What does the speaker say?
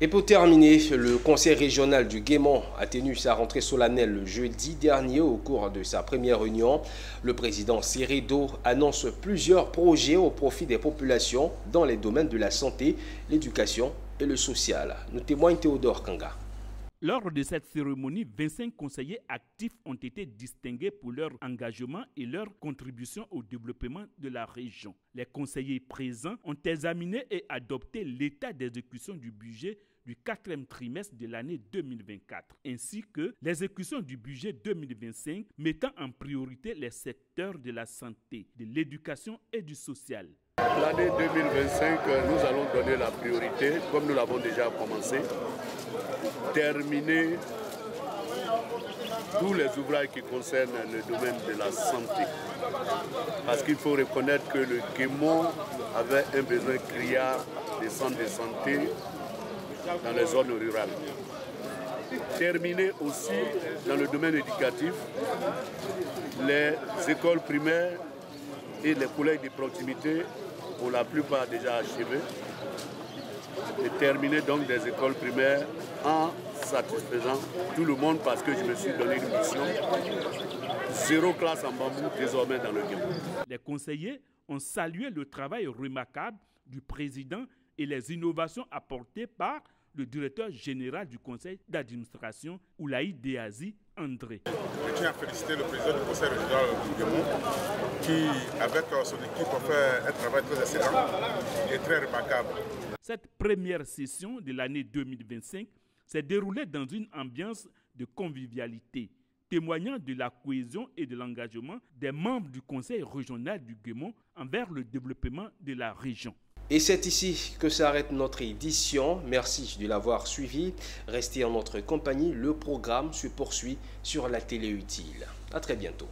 Et pour terminer, le conseil régional du Guémont a tenu sa rentrée solennelle le jeudi dernier. Au cours de sa première réunion, le président Seredo annonce plusieurs projets au profit des populations dans les domaines de la santé, l'éducation et le social. Nous témoigne Théodore Kanga. Lors de cette cérémonie, 25 conseillers actifs ont été distingués pour leur engagement et leur contribution au développement de la région. Les conseillers présents ont examiné et adopté l'état d'exécution du budget du 4e trimestre de l'année 2024, ainsi que l'exécution du budget 2025, mettant en priorité les secteurs de la santé, de l'éducation et du social. L'année 2025, nous allons donner la priorité, comme nous l'avons déjà commencé, terminer tous les ouvrages qui concernent le domaine de la santé. Parce qu'il faut reconnaître que le Guémont avait un besoin criard de centres de santé dans les zones rurales. Terminer aussi dans le domaine éducatif, les écoles primaires et les collèges de proximité, pour la plupart déjà achevés, et terminer donc des écoles primaires en satisfaisant tout le monde parce que je me suis donné une mission. 0 classe en bambou désormais dans le Guémont. Les conseillers ont salué le travail remarquable du président et les innovations apportées par le directeur général du conseil d'administration, Oulaï Déazi André. Je tiens à féliciter le président du conseil régional du Guémont qui, avec son équipe, a fait un travail très excellent et très remarquable. Cette première session de l'année 2025 s'est déroulée dans une ambiance de convivialité, témoignant de la cohésion et de l'engagement des membres du conseil régional du Guémont envers le développement de la région. Et c'est ici que s'arrête notre édition. Merci de l'avoir suivi. Restez en notre compagnie. Le programme se poursuit sur la télé utile. À très bientôt.